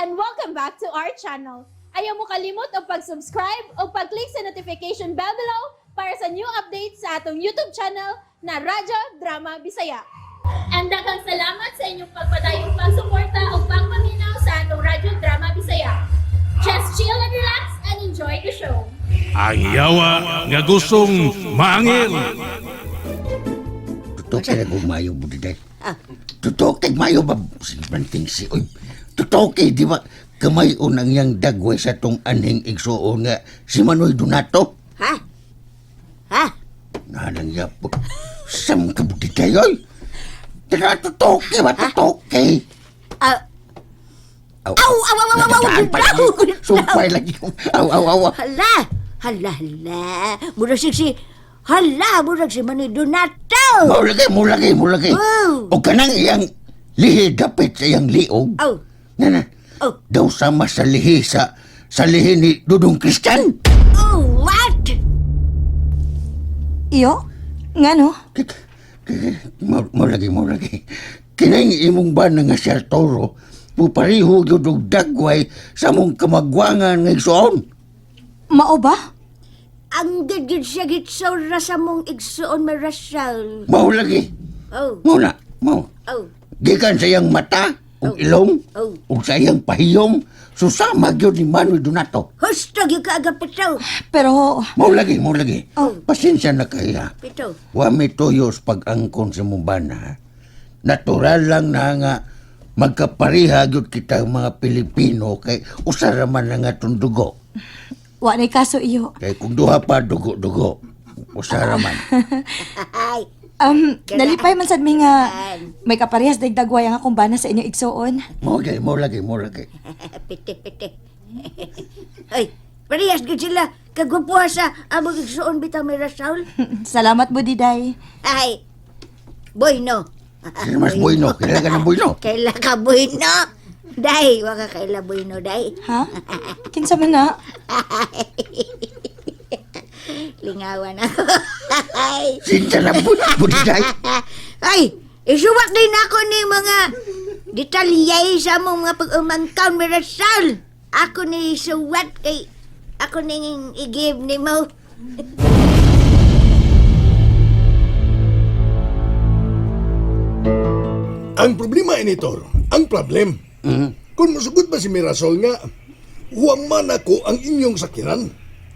and welcome back to our channel. Ayaw mo kalimot o pag-subscribe o pag-click sa notification bell below para sa new updates sa atong YouTube channel na Radyo Drama Bisaya. And daghang salamat sa inyong pagpadayong pagsuporta o pagpaminaw sa atong Radyo Drama Bisaya. Just chill and relax and enjoy the show. Ang yawa nga gustong maangil. Tutok kay gumayo mo diday. Tutok kay mayo ba sibanting si oy. Tutok kay di ba kamay unang yang dagway sa tong aning igsuon nga si Manoy Donato. Ha? Ha? Nalang yapot. Sam ka mo diday oy. Tara tutok kay ba tutok kay. Aw, Aw! Sumpay lagi yung aw. Hala! Murag si Manoy Donato! Mo lagi. Oh. O kanang iyang lihi dapit sa iyang liog. Oh. Nana. Oh. Daw sama sa lihi sa lihi ni Dudong Kristan. Oh, what? Iyo? Nga no? Mo lagi. Kinang imong ba nga Sir Toro, pupariho yun og dagway sa mong kamagwangan ng igsoon. Mao ba? Ang gagid siya gitsaw sa mong igsuon marasal. Mo lagi. Oh. Mo. Oh. Gikan sa iyang mata, ug ilong, Oh. ug sa iyang pahiyom, susama gyud ni Manoy Donato. Husto yung kaagap pitaw. Pero, Mo lagi. Oh. Pasensya na kaya. Pitaw. Wa may tuyos pag-angkon sa mumbana. Natural lang na nga magkapariha gyud kita mga Pilipino kay usara man na nga tong dugo. wa na'y kaso iyo. Kay kung duha pa dugo, usara man. Ay. Nalipay man sad mi nga may kaparehas dagdagway ang akong bana sa inyong igsuon. Mo lagi. Piti. Ay, parehas gid sila. Kagwapuha sa among igsuon bitaw marasal. Salamat mo, Diday. Ay. Bueno. Sino mas bueno? Kailan ka ng bueno? Kaila ka bueno. Day, waka kaila bueno, day. Ha? Kinsa man na? Lingawan ako. Ay. Sinta na budiday. Ay, isuwak din ako ni mga detalyay sa mong mga pag-umangkaw mirasal. Ako ni suwat kay ako ning i-give ni mo. Ang problema ini, Tor, ang problem. Kung masugot ba si Mirasol nga, huwag man ako ang inyong sakiran.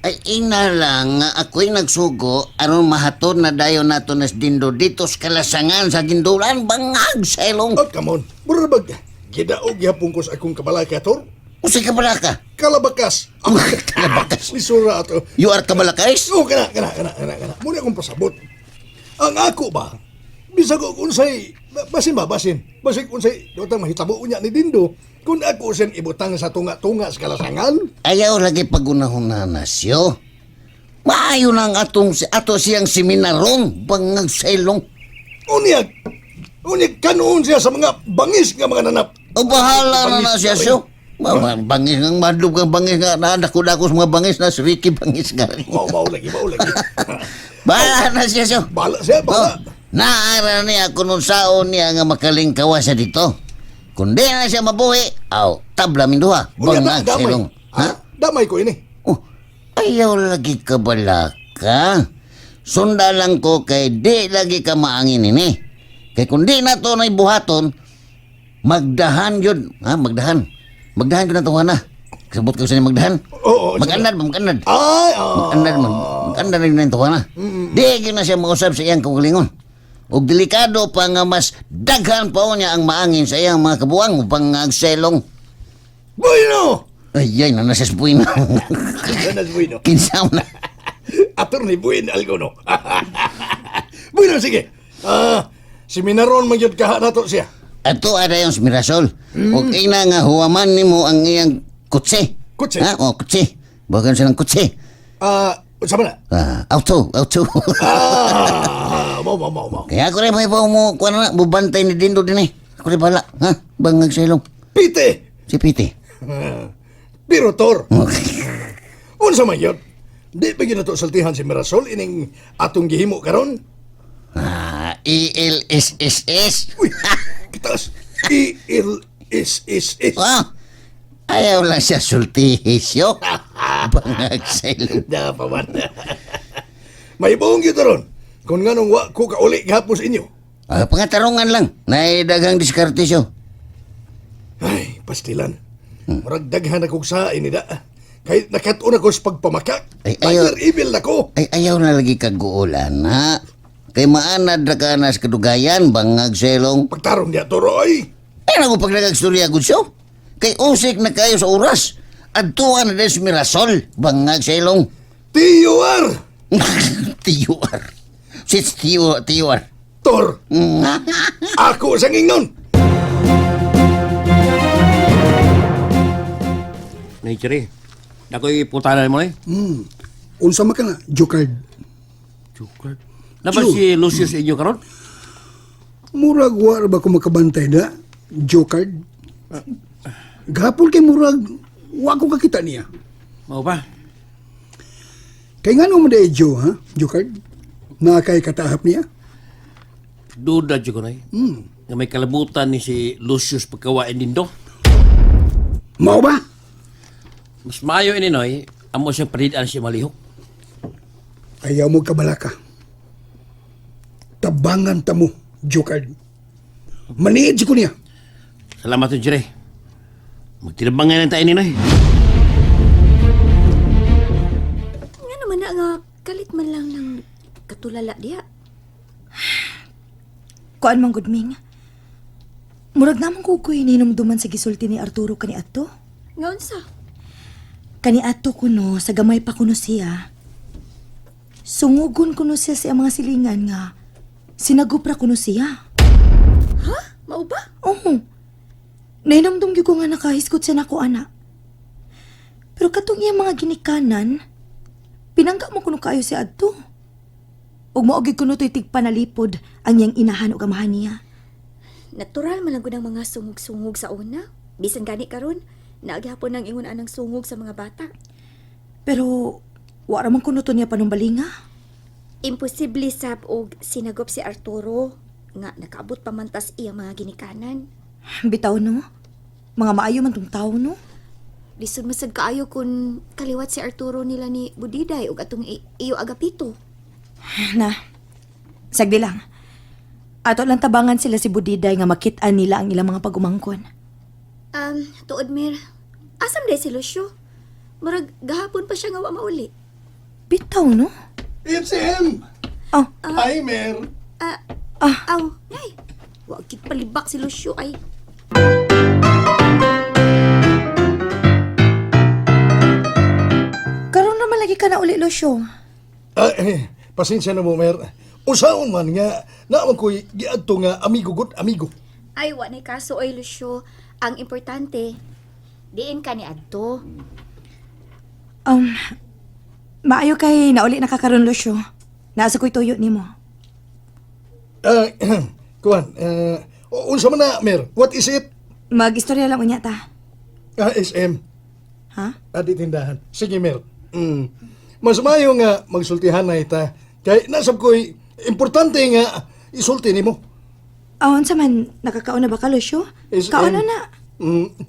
Ay ina lang nga ako'y nagsugo aron mahatod na dayon nato nas dindo dito sa kalasangan sa gindulan bangag sa ilong. Oh, come on. Burabag, gidaog yapong ko sa akong kabalaka, Tor. Usa ka bala ka? Kalabakas. Kalabakas. Lisura ato. You are kabalakais? Oh, kana. Muna akong pasabot. Ang ako ba, bisag ko kung say, basin. Basig kung say, dotang mahitabo niya ni Dindo, kung ako sen ibutang sa tunga-tunga sa kalasangan. Ayaw lagi pagunahon na nasyo. Maayo nang ato siyang seminarong bangag sa ilong. Unyag kanoon siya sa mga bangis nga mga nanap. O bahala na siya Bangis siyo. Bangis ng madlog ng bangis nga nadako-dako sa mga bangis na si Ricky bangis nga rin. Mau lagi. Bahala na siya siyo. Bala siya, bala. Naara niya kung nung saon niya nga makalingkawa siya dito. Kung di na siya mabuhi, tabla minduha. Bangag sa ilong. Ha? Damay ko ini. Oh, ayaw lagi ka balaka. Sunda lang ko kay di lagi ka maangin ini. Kay kung di na to na ibuhaton, magdahan yun. Ha, magdahan. Magdahan ko na to, na. Sabot ko sa niya magdahan. Oo. Mag-anad. Ay, Mag-anad na yun to, na. Di yun na siya mausap sa iyang kugalingon. O delikado pa nga mas daghan pa niya ang maangin sa iyang mga kabuang upang agselong. Bueno! Ay, nanasas buwin na. Ganas bueno. Kinsaw na. Ator ni Buen algo, no? Bueno, sige. Si Minaron magyod ka na to siya. Ato ada yung Mirasol. Okay na nga huwaman ni mo ang iyang kutse. Kutse? Ha? O, kutse. Bagan siya ng kutse. Saan na? Auto. Mau. Kaya ako rin may mo, kung ano na, bubantay ni Dindo din eh. Ako rin bala. Ha? Bangag sa ilong. Pite! Si Piti. Pero, Tor, Okay. unsa man yun? Di ba yun na to saltihan si Mirasol ining atong gihimo karon? ELSSS. Uy, kitas. ELSSS. Ah, Ayaw lang siya sultihisyo. Bangag sa ilong. Da pa man. May buong yun ron. Kung nga nung wa ko kauli gahapon sa inyo. Pangatarungan lang. Naidagang diskartisyo. Ay, pastilan. Murag daghan ako sa inida. Kahit nakatuon ako sa pagpamakak. Ay, ayaw. Fire evil na ko. Ay, ayaw na lagi kaguulan, ha? Kay maanad na ka na sa kadugayan, bangag sa ilong. Pagtarong niya to, Roy. Ay, naku pag nagagstorya, good show. Kay usik na kayo sa oras. Adtuan na din sa Mirasol, bangag sa ilong. Tiyuar. Tiyuar. Sits tiyuar. Tor. Ako sa ngingon. Nay Chiri, nakoy putanan mo eh. Unsa man ka na, Jokard. Jukad. Dapat si Lucius inyo karon? Murag war ba ko makabantay na, Jokard? Gahapon kay murag, wa ko kakita niya. Mao ba? Kay nga naman dahil Jo, ha, Jokard? Na kay katahap niya? Duda jud ko nay. Nga may kalabutan ni si Lucius pagkawain din do. Mao ba? Mas maayo ini noy, amo siyang panidan siya malihok. Ayaw mo kabalaka. Tabangan ta mo, Jokard. Maniid ko niya. Salamat to Chiri. Magtinabangan tayo ni noy. Nga naman na nga, kalit man lang ng katulala diya. Kuan mang gudming. Murag naman ko ko'y ninumduman sa gisulti ni Arturo kani ato. Nga unsa? Kani ato kuno, sa gamay pa kuno siya. Sungugon kuno siya sa mga silingan nga. Sinagupra kuno siya. Ha? Mao ba? Oo. Nainamdum gyud ko nga nakahiskot siya nako ana. Pero katong iya mga ginikanan, pinangga mo kuno kayo si adto. Ug maogi kuno to'y tigpanalipod ang iyang inahan ug amahan niya. Natural man lang gud ang mga sungog-sungog sa una. Bisan gani karon, naagyapon ng ingon anang sungog sa mga bata. Pero wala man kuno to niya panumbalinga. Imposible sab og sinagop si Arturo nga nakaabot pa man tas iya mga ginikanan. Bitaw no. Mga maayo man tong tawo no. Lisod masad kaayo kun kaliwat si Arturo nila ni Budiday ug atong iyo agapito. Na. Sagdi lang. Ato lang tabangan sila si Budiday nga makit-an nila ang ilang mga pagumangkon. Tuod Mir, asam day si Lucio? Murag gahapon pa siya nga wa mauli. Bitaw no. It's him. Oh, Hi, Mer. Aw, nay. Wa gid palibak si Lucio ay. karon naman lagi ka na uli, Lucio. Pasensya na mo, Mer. Usaon man nga, naman ko'y giadto nga amigo gud amigo. Ay, wa nay kaso ay Lucio. Ang importante, diin ka ni adto. Maayo kay nauli na kakaroon, Lucio. Naasa ko'y tuyo ni mo. Kuan, unsa man na, Mer? What is it? Mag-istorya lang unya ta. SM. Ha? Adi tindahan. Sige, Mer. Mas mayo nga magsultihan na ita. Kay nasab ko'y importante nga isulti nimo. Awan sa man, nakakauna ba ka, Lucio? SM. Kauna na.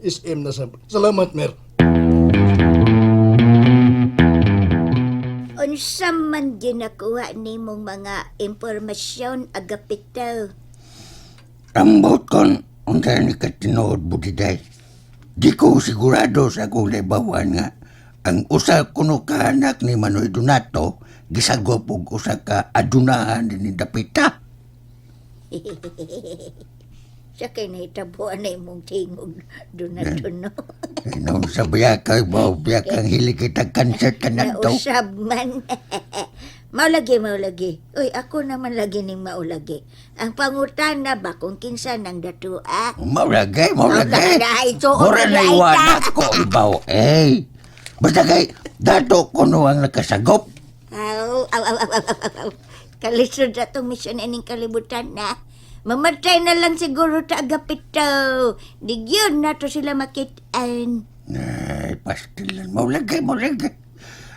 SM na sab. Salamat, Mer. Unsa man ginakuha nimong mga impormasyon agapitaw? Rambot kon, unsa ni katinood Budiday. Di ko sigurado sa akong naibawan nga ang usa kuno ka anak ni Manoy Donato gisagop og usa ka adunahan ni Dapita. Sa kay nahitabuan na imong tingog doon. Noon sa biyakay ba biyakang hilig kita kanser tanan to. Nausab man. Maulagi. Uy, ako naman lagi ning maulagi. Ang pangutana ba kung kinsa nang datua? Maulagay. Mura na iwanak ko ibaw. Basta kay dato kuno ang nakasagop. Aw. Kalisod na itong misyon ining kalibutan na. Mamatay na lang siguro ta agapitaw. Digyon na to sila makitaan. Ay, pastilan. Maulagay.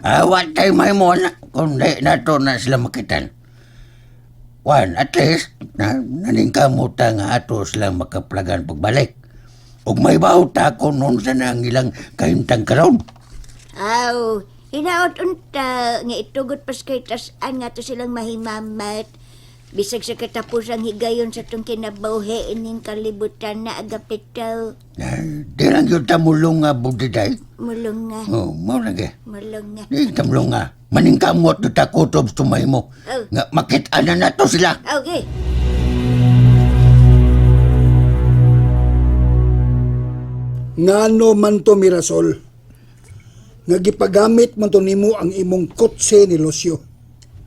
Awat tayo may mo na. Kundi na to na sila makitan. At least, naningkamuta nga ato sila makaplagan pagbalik. ug may bawta ko noon sa nang ilang kahimtang karon. Aw, hinaot unta nga itugot pas kay tasan nga to silang mahimamat. Bisag sa katapusang higayon sa tong kinabuhi ining kalibutan na agapitaw. Di lang yun tamulong nga budiday. Mulong nga, Oh, mo lagi. mulong nga. Di tamulong nga. Maningkamot na takutob sumay mo. Oh. Nga makit-ana na to sila. Okay. Ngano man to Mirasol? Nga gipagamit man to nimo ang imong kotse ni Lucio.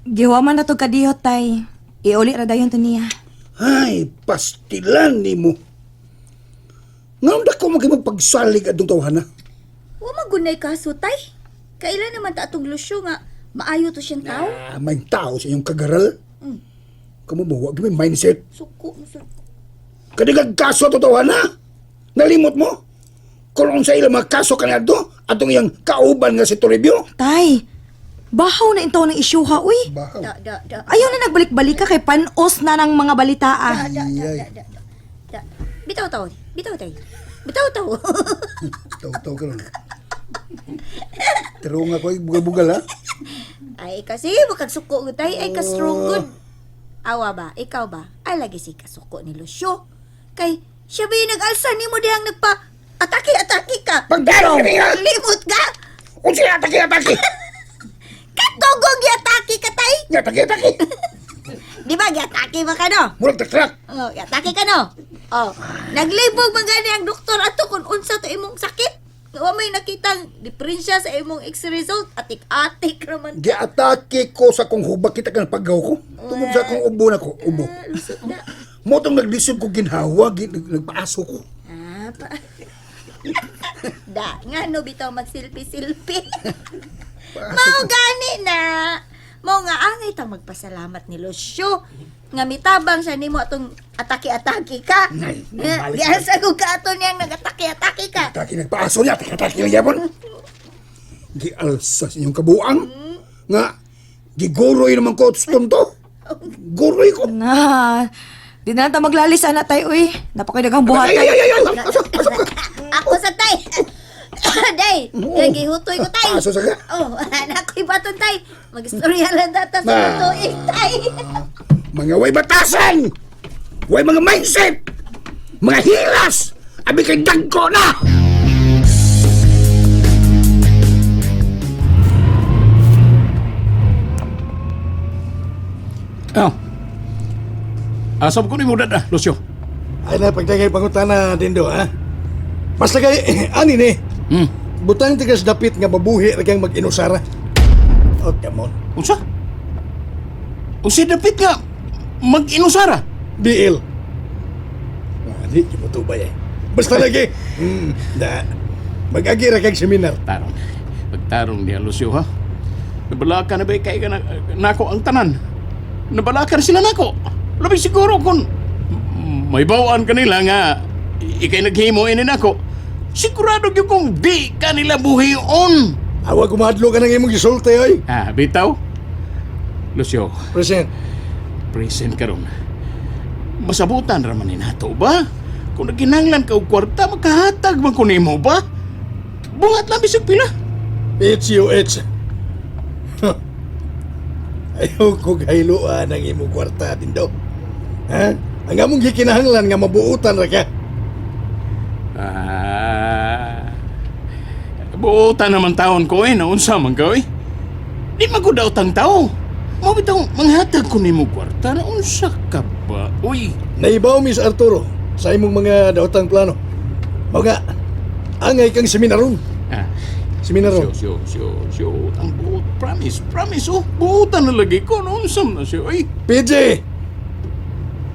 Giwa man na to kadiyot, tay. Iuli ra dayon to niya. Ay, pastilan nimo. Ngam da ko magpagsalig adtong tawhana. Wa magunay kaso, tay. Kailan naman ta atong Lucio nga maayo to siyang tao? May tao sa iyong kagaral. Kamu mo, wag may mindset. Suko. Kadigag kaso to tawhana. Nalimot mo? Kung sa ilang mga kaso kanado, atong iyang kauban nga si Toribio. Tay, bahaw na ito ng isyuha, uy. Bahaw. Da. Ayaw na nagbalik-balik ka kay panos na ng mga balitaa. Da. Bitaw taw. Bitaw taw. Taw ka nun. Pero nga ko, bugal-bugal ha. Ay kasi makagsuko tay ay ka-strong good. Awa ba? Ikaw ba? Ay lagi si kasuko ni Lucio. Kay siya ba yung nag-alsa ni mo diyang nagpa-atake ka? Pagdaro ka niya! Limot ka? Kung siya atake! Katugong gi-atake ka tay? Atake! Di ba gi-atake ba ka no? Murag takrak! Oh, gi-atake ka no? Oh, naglibog man gani ang doktor ato kung unsa to imong sakit. Wa may nakitang diferensya sa imong X-ray result. Atik-atik raman. Giatake ko sa kong hubak kita kang paggaw ko. Tungod sa kong ubo na ko, ubo. Lusot na. Mo tong naglisod ko ginhawa, nagpaaso ko. Pa. Da, nga no bitaw magsilpi-silpi. Mao gani na. Mao nga angay tang magpasalamat ni Lucio. Nga mitabang siya nimo atong atake-atake ka. Nay, Diyan sa kung ka ato niyang nag-atake-atake ka. Atake nagpaaso niya, atake lang yapon. Gialsa sa inyong kabuang. Nga, giguroy naman ko sa tonto. Guroy ko. Na, di na ta maglalis ana tay, uy. Napakadagang buhat tay. Ako sa tay. Day, gihutoy ko tay. Aso sa ka. Oh, ako'y baton tay. Mag-istorya lang data sa Ma. lutuin tay. Mga way batasan! Way mga mindset! Mga hilas! Abi kay dagko na! Asam ko ni mo dada, Lucio. Ay na, pagtagay pangutana, Dindo, ha? Basta kay, ani ni, butang tigas dapit nga mabuhi ra kang mag-inusara. Oh, come on. Unsa? Unsa dapit nga mag-inusara? DL. Di, kimutubay eh. Basta lagi, mag-agi ra kang seminar. Tarong. Pagtarong niya, Lucio, ha? Nabalaka na ba kay ka nako ang tanan? Nabalaka na sila nako. Labi siguro kung may bawaan kanila nga ikay naghimo ini nako. Sigurado gyud kung di kanila buhion. Awag kumadlo ka ng imong gisulti, oy. Bitaw. Lucio, Present. present karon. Masabutan ra man ni nato ba? Kung naginanglan ka og kwarta, makahatag man ko nimo ba? Bungat lang bisag pila. HUH. Ayaw ko kailuan ang imong kwarta, Dindo. Ha? Ang among gikinahanglan nga mabuutan ra ka. Buutan naman taon ko naunsa man ka Di magudaw tang tao. Mo bitaw manghatag ko nimo kwarta naunsa ka ba? Naibaw, Miss Arturo, sa imong mga daotang plano. Mga, angay kang seminaron. Seminaron. Syo, ang buot. Promise, buutan na lagi ko naunsam na siya, PJ!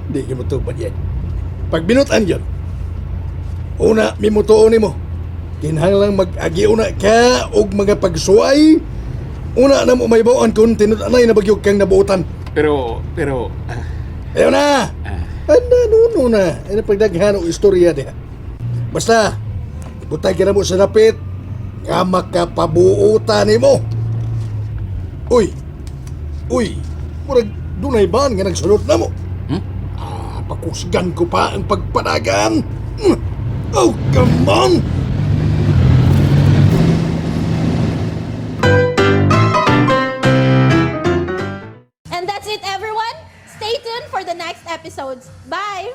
Di ka matupad yan. Pag binutan yan, una, mimutuon mo. Kinahanglang mag-agiuna ka og mga pagsuay. Una na mo may bawaan kung tinutanay na bagyog kang nabuutan. Pero, Ayaw na! Nuno na. Ay pagdaghan o istorya diha. Basta, butay ka na mo sa dapit nga makapabuutan mo. Uy! Murag dunay ban nga nagsulot na mo. Pakusgan ko pa ang pagpanagan. Oh, come on! And that's it, everyone. Stay tuned for the next episodes. Bye!